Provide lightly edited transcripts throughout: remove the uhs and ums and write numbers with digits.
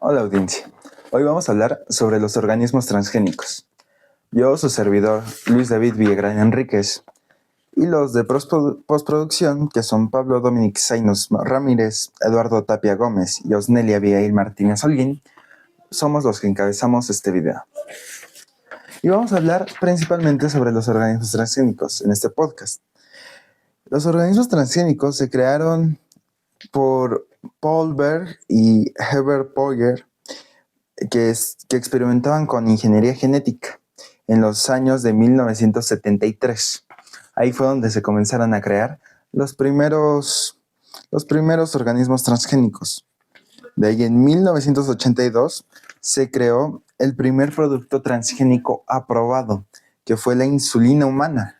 Hola audiencia, hoy vamos a hablar sobre los organismos transgénicos. Yo, su servidor, Luis David Villagrán Enríquez, y los de postproducción, que son Pablo Dominic Zainos Ramírez, Eduardo Tapia Gómez y Osnelia Abigail Martínez Holguín, somos los que encabezamos este video. Y vamos a hablar principalmente sobre los organismos transgénicos en este podcast. Los organismos transgénicos se crearon por Paul Berg y Herbert Poyer, que experimentaban con ingeniería genética en los años de 1973. Ahí fue donde se comenzaron a crear los primeros organismos transgénicos. De ahí en 1982 se creó el primer producto transgénico aprobado, que fue la insulina humana.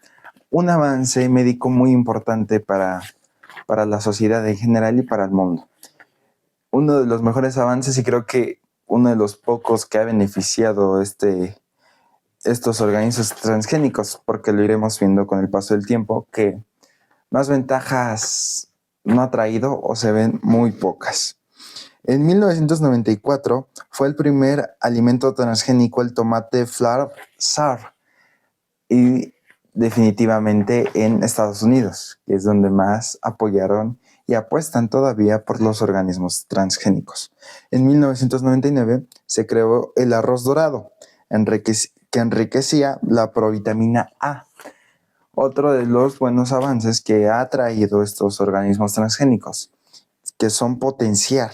Un avance médico muy importante para la sociedad en general y para el mundo. Uno de los mejores avances, y creo que uno de los pocos que ha beneficiado estos organismos transgénicos, porque lo iremos viendo con el paso del tiempo, que más ventajas no ha traído o se ven muy pocas. En 1994 fue el primer alimento transgénico el tomate Flav-Sar, y definitivamente en Estados Unidos, que es donde más apoyaron y apuestan todavía por los organismos transgénicos. En 1999 se creó el arroz dorado, que enriquecía la provitamina A. Otro de los buenos avances que ha traído estos organismos transgénicos, que son potenciar,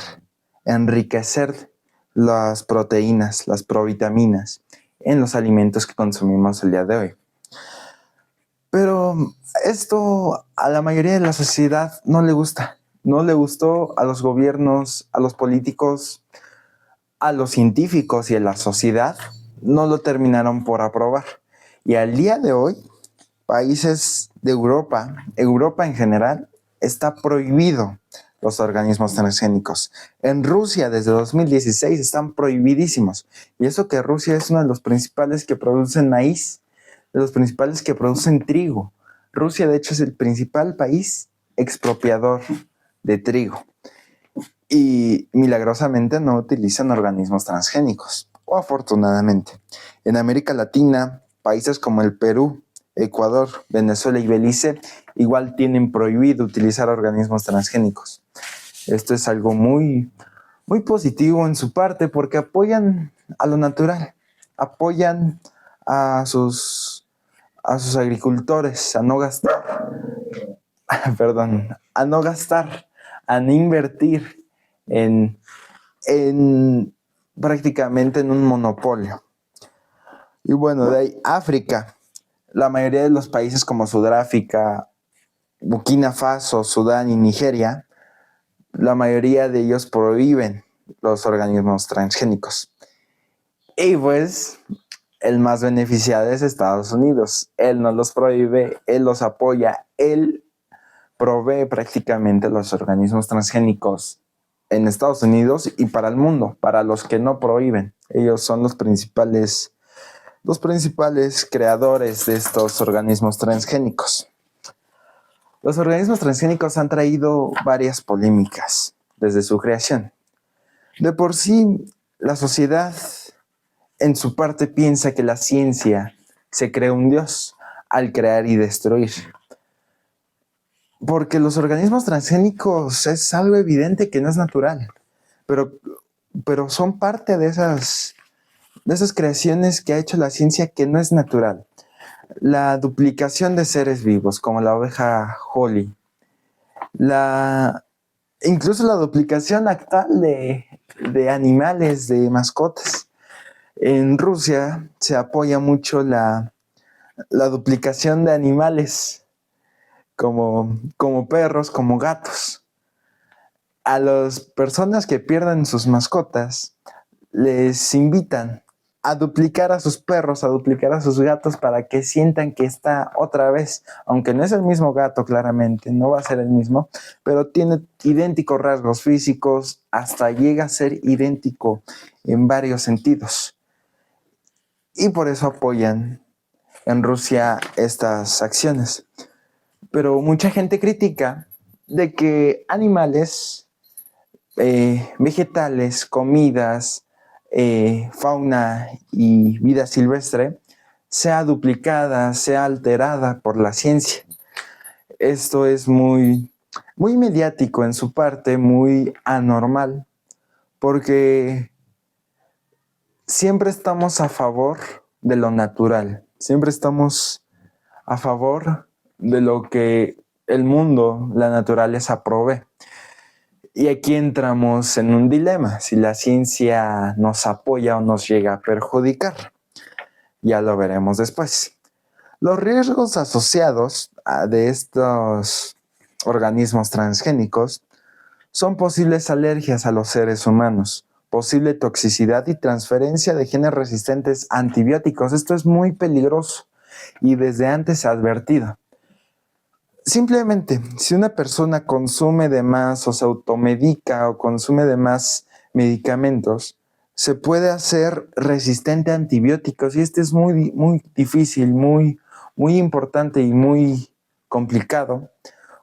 enriquecer las proteínas, las provitaminas en los alimentos que consumimos el día de hoy. Pero esto a la mayoría de la sociedad no le gusta. No le gustó a los gobiernos, a los políticos, a los científicos y a la sociedad. No lo terminaron por aprobar. Y al día de hoy, países de Europa en general, está prohibido los organismos transgénicos. En Rusia, desde 2016, están prohibidísimos. Y eso que Rusia es uno de los principales que producen maíz, de los principales que producen trigo. Rusia, de hecho, es el principal país expropiador de trigo. Y milagrosamente no utilizan organismos transgénicos, o afortunadamente. En América Latina, países como el Perú, Ecuador, Venezuela y Belice igual tienen prohibido utilizar organismos transgénicos. Esto es algo muy, muy positivo en su parte porque apoyan a lo natural, apoyan a sus agricultores a no gastar, a no gastar, a no invertir en prácticamente en un monopolio. Y bueno, de ahí África, la mayoría de los países como Sudáfrica, Burkina Faso, Sudán y Nigeria, la mayoría de ellos prohíben los organismos transgénicos. Y pues el más beneficiado es Estados Unidos. Él no los prohíbe, él los apoya, él provee prácticamente los organismos transgénicos en Estados Unidos y para el mundo, para los que no prohíben. Ellos son los principales creadores de estos organismos transgénicos. Los organismos transgénicos han traído varias polémicas desde su creación. De por sí, la sociedad en su parte piensa que la ciencia se creó un Dios al crear y destruir. Porque los organismos transgénicos es algo evidente que no es natural, pero son parte de esas creaciones que ha hecho la ciencia que no es natural. La duplicación de seres vivos, como la oveja Holly, incluso la duplicación actual de animales, de mascotas. En Rusia se apoya mucho la duplicación de animales, como perros, como gatos. A las personas que pierden sus mascotas, les invitan a duplicar a sus perros, a duplicar a sus gatos para que sientan que está otra vez, aunque no es el mismo gato claramente, no va a ser el mismo, pero tiene idénticos rasgos físicos, hasta llega a ser idéntico en varios sentidos. Y por eso apoyan en Rusia estas acciones. Pero mucha gente critica de que animales vegetales, comidas, fauna y vida silvestre sea duplicada, sea alterada por la ciencia. Esto es muy mediático en su parte, muy anormal, porque siempre estamos a favor de lo natural, siempre estamos a favor de lo que el mundo, la naturaleza provee. Y aquí entramos en un dilema, si la ciencia nos apoya o nos llega a perjudicar. Ya lo veremos después. Los riesgos asociados de estos organismos transgénicos son posibles alergias a los seres humanos, posible toxicidad y transferencia de genes resistentes a antibióticos. Esto es muy peligroso y desde antes se ha advertido. Simplemente, si una persona consume de más o se automedica o consume de más medicamentos, se puede hacer resistente a antibióticos y este es muy, muy difícil, muy importante y muy complicado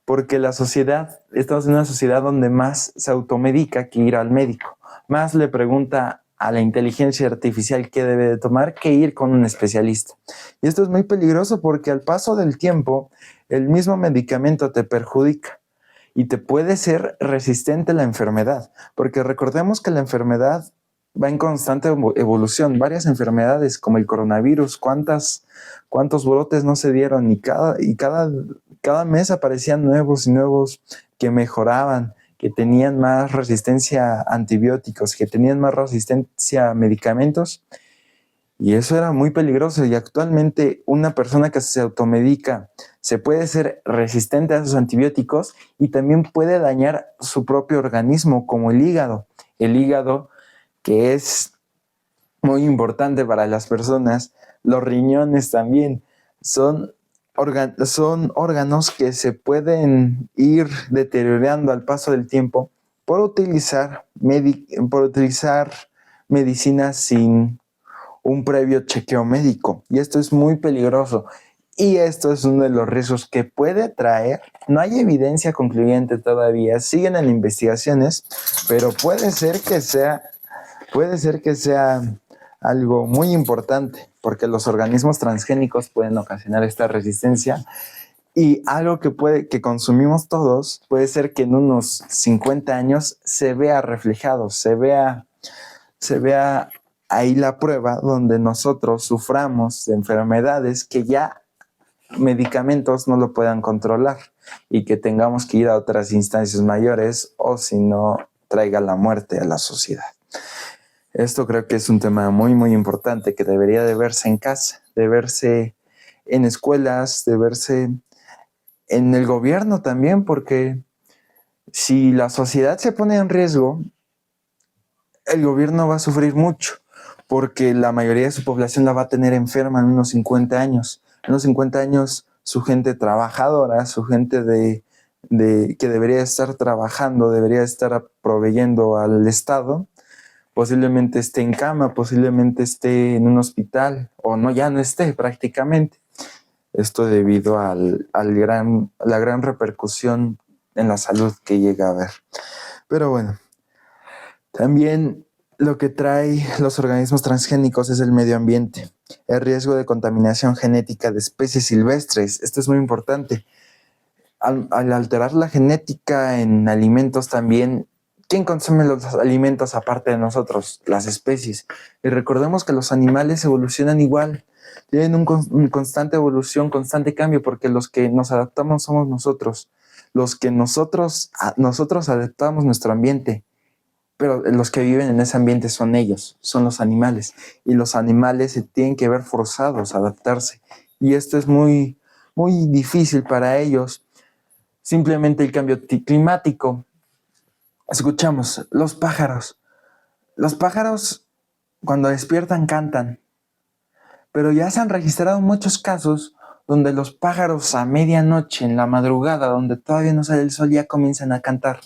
porque la sociedad, estamos en una sociedad donde más se automedica que ir al médico, más le pregunta a la inteligencia artificial qué debe de tomar que ir con un especialista. Y esto es muy peligroso porque al paso del tiempo, el mismo medicamento te perjudica y te puede ser resistente a la enfermedad, porque recordemos que la enfermedad va en constante evolución. Varias enfermedades como el coronavirus, cuántos brotes no se dieron y cada mes aparecían nuevos y nuevos que mejoraban, que tenían más resistencia a antibióticos, que tenían más resistencia a medicamentos. Y eso era muy peligroso y actualmente una persona que se automedica se puede ser resistente a esos antibióticos y también puede dañar su propio organismo como el hígado. El hígado que es muy importante para las personas, los riñones también son órganos que se pueden ir deteriorando al paso del tiempo por utilizar medicinas sin un previo chequeo médico. Y esto es muy peligroso. Y esto es uno de los riesgos que puede traer. No hay evidencia concluyente todavía. Siguen en investigaciones, pero puede ser que sea algo muy importante, porque los organismos transgénicos pueden ocasionar esta resistencia. Y algo que consumimos todos puede ser que en unos 50 años se vea reflejado, se vea ahí la prueba donde nosotros suframos de enfermedades que ya medicamentos no lo puedan controlar y que tengamos que ir a otras instancias mayores o si no traiga la muerte a la sociedad. Esto creo que es un tema muy, muy importante que debería de verse en casa, de verse en escuelas, de verse en el gobierno también, porque si la sociedad se pone en riesgo, el gobierno va a sufrir mucho, porque la mayoría de su población la va a tener enferma en unos 50 años. En unos 50 años su gente trabajadora, su gente que debería estar trabajando, debería estar proveyendo al Estado, posiblemente esté en cama, posiblemente esté en un hospital, o no, ya no esté prácticamente. Esto debido a la gran repercusión en la salud que llega a haber. Pero bueno, también lo que trae los organismos transgénicos es el medio ambiente, el riesgo de contaminación genética de especies silvestres. Esto es muy importante. Al alterar la genética en alimentos también, ¿quién consume los alimentos aparte de nosotros? Las especies. Y recordemos que los animales evolucionan igual, tienen una constante evolución, constante cambio, porque los que nos adaptamos somos nosotros. Los que nosotros adaptamos nuestro ambiente, pero los que viven en ese ambiente son ellos, son los animales. Y los animales se tienen que ver forzados a adaptarse. Y esto es muy, muy difícil para ellos. Simplemente el cambio climático. Escuchamos, los pájaros. Los pájaros cuando despiertan cantan, pero ya se han registrado muchos casos donde los pájaros a medianoche, en la madrugada, donde todavía no sale el sol, ya comienzan a cantar.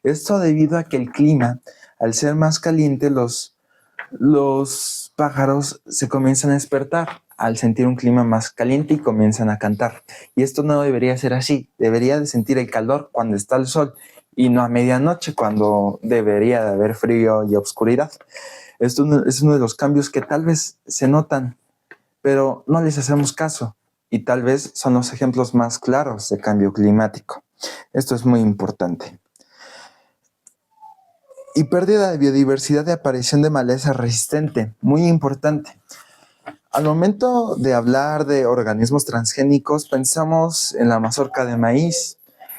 Esto debido a que el clima, al ser más caliente, los pájaros se comienzan a despertar al sentir un clima más caliente y comienzan a cantar. Y esto no debería ser así, debería de sentir el calor cuando está el sol y no a medianoche cuando debería de haber frío y oscuridad. Esto es uno de los cambios que tal vez se notan, pero no les hacemos caso y tal vez son los ejemplos más claros de cambio climático. Esto es muy importante. Y pérdida de biodiversidad y aparición de maleza resistente, muy importante. Al momento de hablar de organismos transgénicos, pensamos en la mazorca de maíz,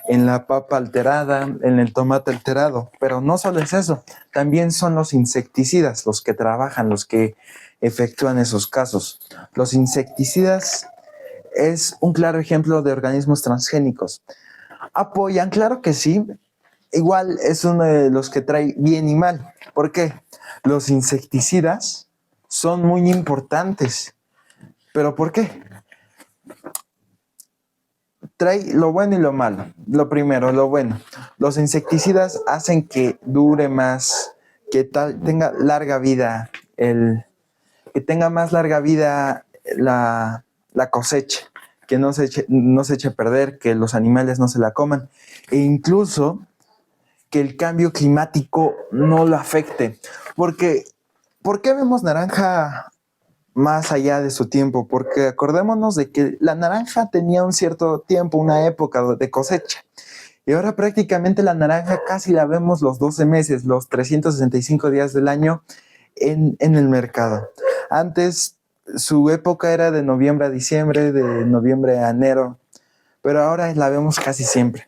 en la papa alterada, en el tomate alterado, pero no solo es eso, también son los insecticidas los que trabajan, los que efectúan esos casos. Los insecticidas es un claro ejemplo de organismos transgénicos. ¿Apoyan? Claro que sí. Igual es uno de los que trae bien y mal. ¿Por qué? Los insecticidas son muy importantes. ¿Pero por qué? Trae lo bueno y lo malo. Lo primero, lo bueno. Los insecticidas hacen que dure más, tenga larga vida, que tenga más larga vida la cosecha, que no se eche a perder, que los animales no se la coman, e incluso que el cambio climático no lo afecte. Porque, ¿por qué vemos naranja más allá de su tiempo? Porque acordémonos de que la naranja tenía un cierto tiempo, una época de cosecha. Y ahora prácticamente la naranja casi la vemos los 12 meses, los 365 días del año en el mercado. Antes su época era de noviembre a diciembre, de noviembre a enero, pero ahora la vemos casi siempre.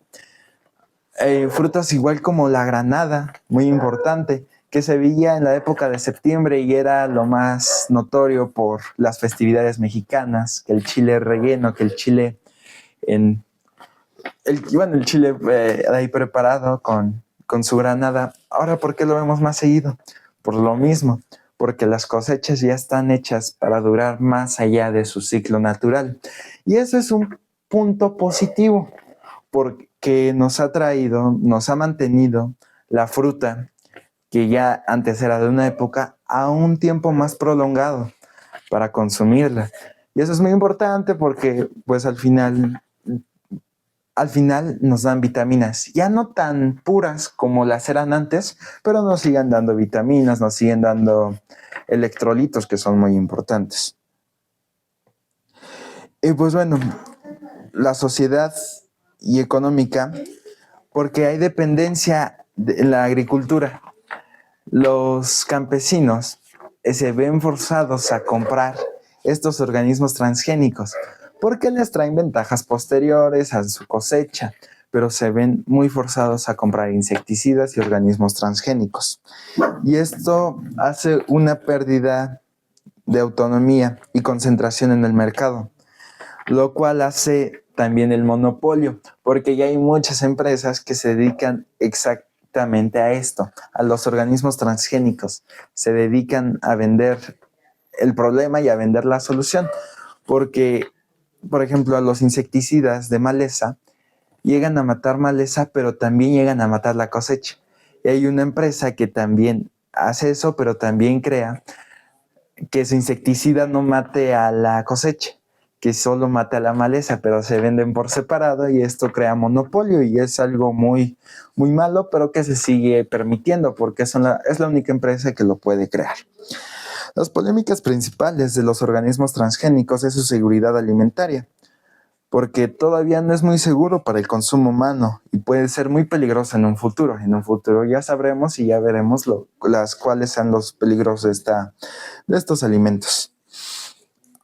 Frutas igual como la granada, muy importante, que se veía en la época de septiembre y era lo más notorio por las festividades mexicanas, que el chile relleno, que el chile el chile ahí preparado con su granada. Ahora, ¿por qué lo vemos más seguido? Por lo mismo, porque las cosechas ya están hechas para durar más allá de su ciclo natural. Y eso es un punto positivo, porque nos ha mantenido la fruta que ya antes era de una época a un tiempo más prolongado para consumirla. Y eso es muy importante porque pues al final nos dan vitaminas, ya no tan puras como las eran antes, pero nos siguen dando vitaminas, nos siguen dando electrolitos que son muy importantes. Y pues bueno, la sociedad y económica, porque hay dependencia de la agricultura. Los campesinos se ven forzados a comprar estos organismos transgénicos porque les traen ventajas posteriores a su cosecha, pero se ven muy forzados a comprar insecticidas y organismos transgénicos. Y esto hace una pérdida de autonomía y concentración en el mercado, lo cual hace también el monopolio, porque ya hay muchas empresas que se dedican exactamente a esto, a los organismos transgénicos. Se dedican a vender el problema y a vender la solución, porque, por ejemplo, a los insecticidas de maleza llegan a matar maleza, pero también llegan a matar la cosecha. Y hay una empresa que también hace eso, pero también crea que su insecticida no mate a la cosecha, que solo mate a la maleza, pero se venden por separado y esto crea monopolio y es algo muy, muy malo, pero que se sigue permitiendo porque es la única empresa que lo puede crear. Las polémicas principales de los organismos transgénicos es su seguridad alimentaria, porque todavía no es muy seguro para el consumo humano y puede ser muy peligroso en un futuro. En un futuro ya sabremos y ya veremos cuáles son los peligros de estos alimentos.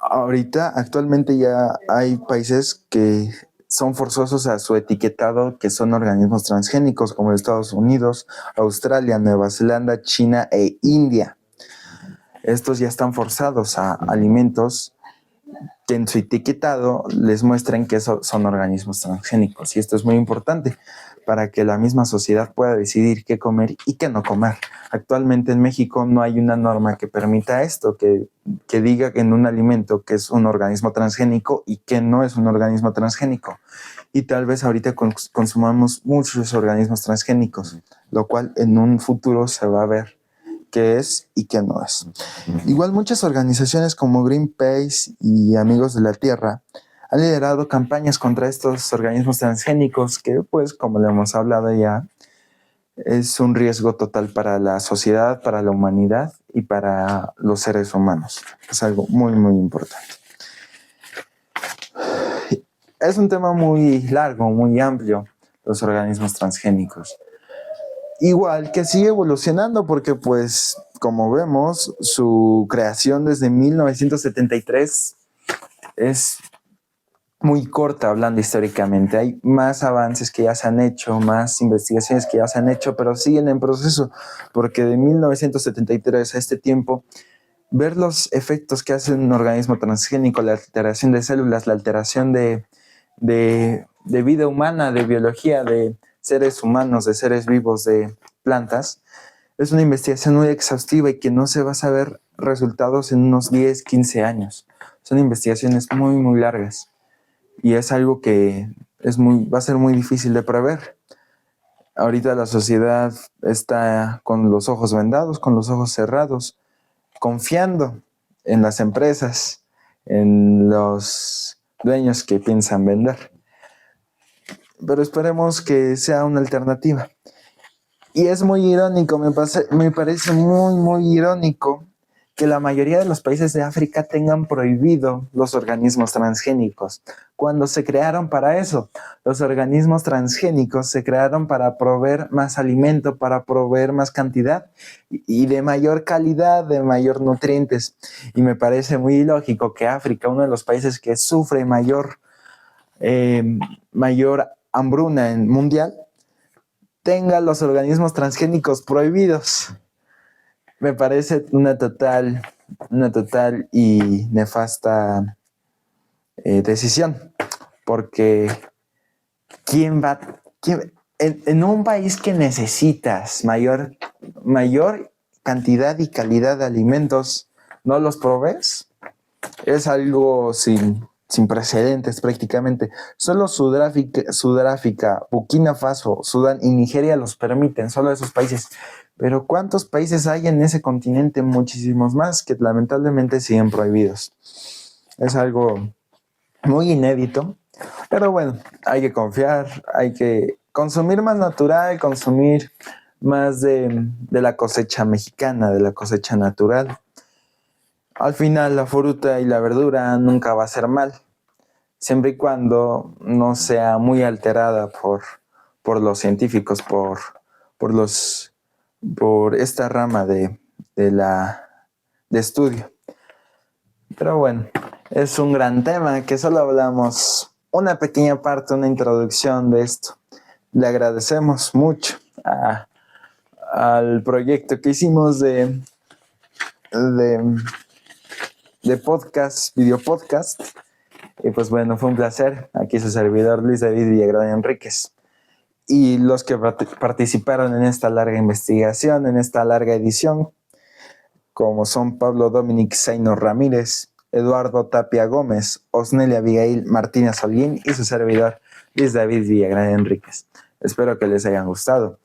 Ahorita, actualmente ya hay países que son forzosos a su etiquetado que son organismos transgénicos, como Estados Unidos, Australia, Nueva Zelanda, China e India. Estos ya están forzados a alimentos que en su etiquetado les muestren que son organismos transgénicos. Y esto es muy importante para que la misma sociedad pueda decidir qué comer y qué no comer. Actualmente en México no hay una norma que permita esto, que diga en un alimento que es un organismo transgénico y que no es un organismo transgénico. Y tal vez ahorita consumamos muchos organismos transgénicos, lo cual en un futuro se va a ver qué es y qué no es. Igual muchas organizaciones como Greenpeace y Amigos de la Tierra han liderado campañas contra estos organismos transgénicos que, pues, como le hemos hablado ya, es un riesgo total para la sociedad, para la humanidad y para los seres humanos. Es algo muy, muy importante. Es un tema muy largo, muy amplio, los organismos transgénicos. Igual que sigue evolucionando porque, pues, como vemos, su creación desde 1973 es muy corta hablando históricamente. Hay más avances que ya se han hecho, más investigaciones que ya se han hecho, pero siguen en proceso, porque de 1973 a este tiempo, ver los efectos que hace un organismo transgénico, la alteración de células, la alteración de vida humana, de biología, de seres humanos, de seres vivos, de plantas, es una investigación muy exhaustiva y que no se va a saber resultados en unos 10, 15 años. Son investigaciones muy, muy largas. Y es algo que va a ser muy difícil de prever. Ahorita la sociedad está con los ojos vendados, con los ojos cerrados, confiando en las empresas, en los dueños que piensan vender. Pero esperemos que sea una alternativa. Y es muy irónico, me parece muy, muy irónico que la mayoría de los países de África tengan prohibido los organismos transgénicos, cuando se crearon para eso. Los organismos transgénicos se crearon para proveer más alimento, para proveer más cantidad y de mayor calidad, de mayor nutrientes. Y me parece muy ilógico que África, uno de los países que sufre mayor hambruna mundial, tenga los organismos transgénicos prohibidos. Me parece una total y nefasta decisión, porque en un país que necesitas mayor cantidad y calidad de alimentos, ¿no los provees? Es algo sin precedentes prácticamente. Solo Sudáfrica, Burkina Faso, Sudán y Nigeria los permiten, solo esos países. Pero ¿cuántos países hay en ese continente? Muchísimos más que lamentablemente siguen prohibidos. Es algo muy inédito, pero bueno, hay que confiar, hay que consumir más natural, consumir más de la cosecha mexicana, de la cosecha natural. Al final la fruta y la verdura nunca va a ser mal, siempre y cuando no sea muy alterada por los científicos, por esta rama de estudio. Pero bueno, es un gran tema que solo hablamos una pequeña parte, una introducción de esto. Le agradecemos mucho al proyecto que hicimos de podcast, video podcast. Y pues bueno, fue un placer. Aquí su servidor Luis David Villagrán Enríquez. Y los que participaron en esta larga investigación, en esta larga edición, como son Pablo Dominic Zaino Ramírez, Eduardo Tapia Gómez, Osnelia Abigail Martínez Holguín y su servidor Luis David Villagrán Enríquez. Espero que les hayan gustado.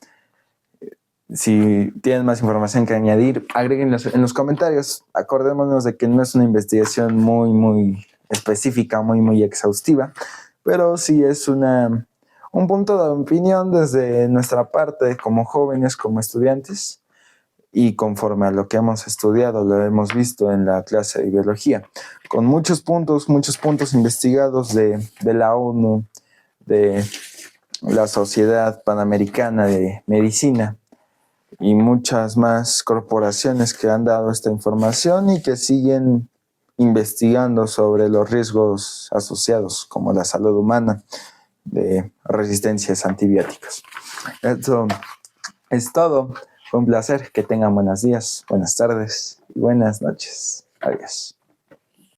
Si tienen más información que añadir, agréguenlos en los comentarios. Acordémonos de que no es una investigación muy, muy específica, muy, muy exhaustiva, pero sí es un punto de opinión desde nuestra parte como jóvenes, como estudiantes, y conforme a lo que hemos estudiado, lo hemos visto en la clase de biología, con muchos puntos investigados de la ONU, de la Sociedad Panamericana de Medicina, y muchas más corporaciones que han dado esta información y que siguen investigando sobre los riesgos asociados, como la salud humana, de resistencias a antibióticos. Eso es todo. Fue un placer. Que tengan buenos días, buenas tardes y buenas noches. Adiós.